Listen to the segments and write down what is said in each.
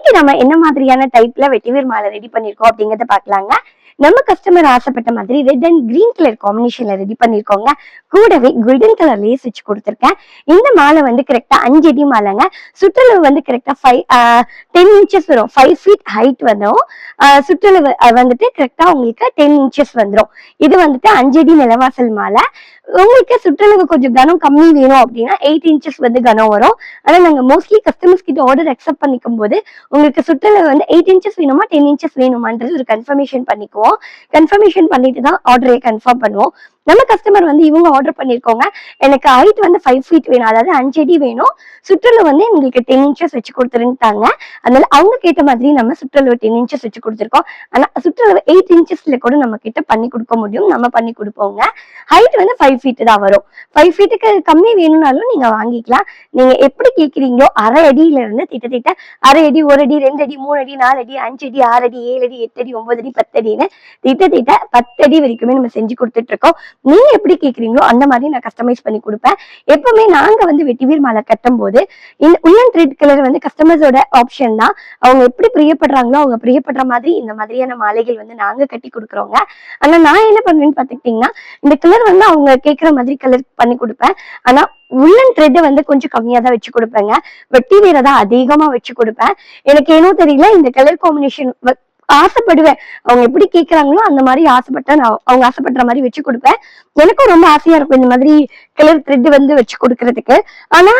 இன்னைக்கு நம்ம என்ன மாதிரியான டைப்ல வெட்டிவேர் மாலை ரெடி பண்ணிருக்கோம் அப்படிங்கறத பாக்கலாங்க. நம்ம கஸ்டமர் ஆசைப்பட்ட மாதிரி ரெட் அண்ட் கிரீன் கலர் காம்பினேஷன்ல ரெடி பண்ணிருக்கோங்க. கூடவே கோல்டன் கலர் லேஸ் வச்சு கொடுத்துருக்கேன். இந்த மாலை வந்து கரெக்டா 5 அடி மாலைங்க. சுற்றளவு வந்து கரெக்டா 10 இன்ச்சஸ் வரும். 5 ஃபீட் ஹைட் வரும். சுற்றளவு வந்துட்டு கரெக்டா உங்களுக்கு 10 இன்ச்சஸ் வந்துடும். இது வந்துட்டு 5 அடி நிலவாசல் மாலை. உங்களுக்கு சுற்றளவு கொஞ்சம் கனம் கம்மி வேணும் அப்படின்னா 8 இன்ச்சஸ் வந்து கனம் வரும். ஆனா நாங்க மோஸ்ட்லி கஸ்டமர்ஸ் கிட்ட ஆர்டர் அக்செப்ட் பண்ணிக்கும் போது உங்களுக்கு சுற்றளவு வந்து 8 இன்ச்சஸ் வேணுமா 10 இன்ச்சஸ் வேணுமான்றது ஒரு கன்ஃபர்மேஷன் பண்ணிக்குவோம். கன்ஃபர்மேஷன் பண்ணிட்டு தான் ஆர்டரே கன்ஃபார்ம் பண்ணுவோம். நம்ம கஸ்டமர் வந்து இவங்க ஆர்டர் பண்ணிருக்கோங்க, எனக்கு ஹைட் வந்து 5 ஃபீட் வேணும், அதாவது 5 அடி வேணும், சுற்றளவு வந்து எங்களுக்கு 10 இன்ச்சஸ் வச்சு கொடுத்துருட்டாங்க. அதனால அவங்க கேட்ட மாதிரி நம்ம சுற்றளவு 10 இன்ச்சஸ் வச்சு கொடுத்துருக்கோம். ஆனா சுற்றளவு 8 இன்ச்சஸ்ல கூட நம்ம கிட்ட பண்ணி கொடுக்க முடியும், நம்ம பண்ணி கொடுப்போங்க. ஹைட் வந்து 5 ஃபீட் தான் வரும். 5 ஃபீட்டுக்கு கம்மி வேணும்னாலும் நீங்க வாங்கிக்கலாம். நீங்க எப்படி கேட்கிறீங்களோ அரை அடியில இருந்து திட்ட அரை அடி, 1 அடி, 2 அடி, 3 அடி, 4 அடி, 5 அடி, 6 அடி, 7 அடி, 8 அடி, 9 அடி, 10 அடின்னு திட்ட 10 அடி வரைக்குமே நம்ம செஞ்சு கொடுத்துட்டு இருக்கோம். நீங்க எப்படி கேக்குறீங்களோ அந்த மாதிரி நான் கஸ்டமைஸ் பண்ணி கொடுப்பேன். எப்பவுமே நாங்க வந்து வெட்டிவேர் மாலை கட்டும் போது இந்த உள்ளன் த்ரெட் கலர் வந்து கஸ்டமர்ஸோட ஆப்ஷன் தான். அவங்க எப்படி பிரியப்படுறாங்களோ அவங்க பிரியப்படுற மாதிரி இந்த மாதிரியான மாலைகள் வந்து நாங்க கட்டி கொடுக்குறோங்க. ஆனா நான் என்ன பண்ணுவேன்னு பாத்துக்கிட்டீங்கன்னா, இந்த கலர் வந்து அவங்க கேட்கிற மாதிரி கலர் பண்ணி கொடுப்பேன். ஆனா உள்ளன் த்ரெட் வந்து கொஞ்சம் கம்மியா தான் வச்சு கொடுப்பேங்க. வெட்டிவேரை தான் அதிகமா வச்சு கொடுப்பேன். எனக்கு ஏனோ தெரியல, இந்த கலர் காம்பினேஷன் ஆசைப்படுவேன். அவங்க எப்படி கேட்கறாங்களோ அந்த மாதிரி ஆசைப்பட்டா நான் அவங்க ஆசைப்படுற மாதிரி வச்சு கொடுப்பேன். எனக்கும் ரொம்ப ஆசையா இருக்கும் இந்த மாதிரி கலர் த்ரெட் வந்து வச்சு கொடுக்கறதுக்கு. ஆனா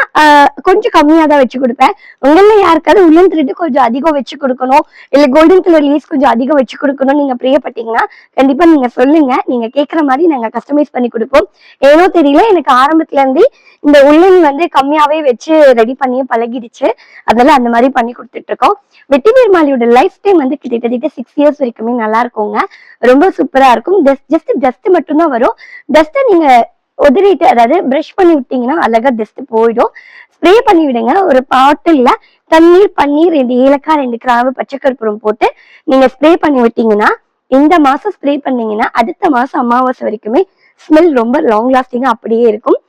கொஞ்சம் கம்மியா தான் வச்சு கொடுப்பேன். உங்கள யாருக்காவது உள்ளன் த்ரெட் கொஞ்சம் அதிகம் வச்சு கொடுக்கணும், இல்ல கோல்டன் கலர் லேஸ் கொஞ்சம் அதிகம் வச்சு கொடுக்கணும் நீங்க பிரியப்பட்டீங்கன்னா கண்டிப்பா நீங்க சொல்லுங்க. நீங்க கேட்கற மாதிரி நாங்க கஸ்டமைஸ் பண்ணி கொடுப்போம். ஏனோ தெரியல, எனக்கு ஆரம்பத்துல இருந்து இந்த உள்ளன் வந்து கம்மியாவே வச்சு ரெடி பண்ணி பழகிடுச்சு. அதனால அந்த மாதிரி பண்ணி கொடுத்துட்டு இருக்கோம். வெட்டிவேர் மாலையோட லைஃப் டைம் வந்து கிட்டத்தட்ட 6 இயர்ஸ் வரைக்குமே நல்லா இருக்குங்க. ரொம்ப சூப்பரா இருக்கும். டஸ்ட் மட்டும் தான் வரும். டஸ்ட்டை நீங்க உதறிட்டு, அதாவது பிரஷ் பண்ணி விட்டீங்கன்னா அழகா டஸ்ட் போயிடும். ஸ்ப்ரே பண்ணி விடுங்க. ஒரு பாட்டில்ல தண்ணீர், பன்னீர், 2 ஏலக்காய், 2 கிராம்பு, பச்சை கற்பூரம் போட்டு நீங்க ஸ்ப்ரே பண்ணி விட்டீங்கன்னா, இந்த மாசம் ஸ்ப்ரே பண்ணீங்கன்னா அடுத்த மாசம் அமாவாசை வரைக்குமே ஸ்மெல் ரொம்ப லாங் லாஸ்டிங்கா அப்படியே இருக்கும்.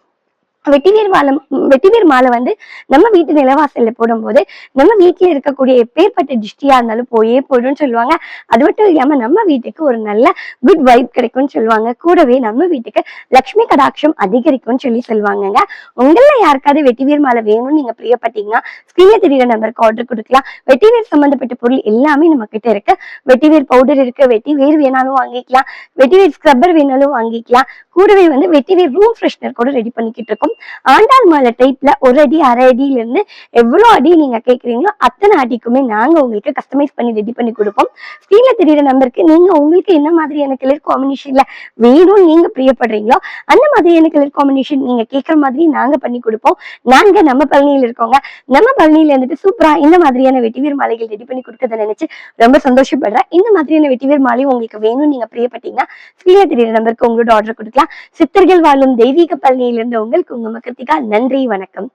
வெட்டிவேர் மாலை வந்து நம்ம வீட்டு நிலவாசல்ல போடும்போது நம்ம வீட்டுல இருக்கக்கூடிய எப்பேற்பட்ட திருஷ்டியா இருந்தாலும் போயிடும்னு சொல்லுவாங்க. அது மட்டும் இல்லாம நம்ம வீட்டுக்கு ஒரு நல்ல குட் வைப் கிடைக்கும்னு சொல்லுவாங்க. கூடவே நம்ம வீட்டுக்கு லட்சுமி கடாட்சம் அதிகரிக்கும்னு சொல்லுவாங்கங்க. உங்கள யாருக்காவது வெட்டிவேர் மாலை வேணும்னு நீங்க பிரியப்பட்டீங்கன்னா ஸ்கிரீன்ல தெரியுற நம்பருக்கு ஆர்டர் கொடுக்கலாம். வெட்டிவேர் சம்பந்தப்பட்ட பொருள் எல்லாமே நம்ம கிட்ட இருக்கு. வெட்டிவேர் பவுடர் இருக்கு, வெட்டிவேர் வேணாலும் வாங்கிக்கலாம், வெட்டிவேர் ஸ்க்ரப்பர் வேணாலும் வாங்கிக்கலாம். கூடவே வந்து வெட்டிவேர் ரூம் ஃப்ரெஷ்னர் கூட ரெடி பண்ணிக்கிட்டு இருக்கோம். ஆண்டாள் மாலை டைப்ல 1 அடி, அரை அடியில இருந்து எவ்வளவு அடி நீங்க கேக்குறீங்களோ அத்தனை அடிக்குமே நாங்க உங்களுக்கு கஸ்டமைஸ் பண்ணி ரெடி பண்ணி கொடுப்போம். ஸ்கிரீன்ல தெரியுற நம்பருக்கு நீங்க உங்களுக்கு என்ன மாதிரியான கலர் காம்பினேஷன்ல வேணும் நீங்க பிரியப்படுறீங்களோ அந்த மாதிரியான கலர் காம்பினேஷன் நீங்க கேட்கற மாதிரி நாங்க பண்ணி கொடுப்போம். நாங்க நம்ம பழனியில இருக்கோங்க. நம்ம பழனியில இருந்துட்டு சூப்பரா இந்த மாதிரியான வெட்டிவேர் மாலைகள் ரெடி பண்ணி கொடுக்கறத நினைச்சு ரொம்ப சந்தோஷப்படுறேன். இந்த மாதிரியான வெட்டிவேர் மாலை உங்களுக்கு வேணும் நீங்க பிரியப்பட்டீங்கன்னா ஸ்கிரீன்ல தெரியுற நம்பருக்கு உங்களோட ஆர்டர் கொடுக்கலாம். சித்தர்கள் வாழும் தெய்வீக பழனியிலிருந்து உங்களுக்கு உங்க கிருத்திகா. நன்றி, வணக்கம்.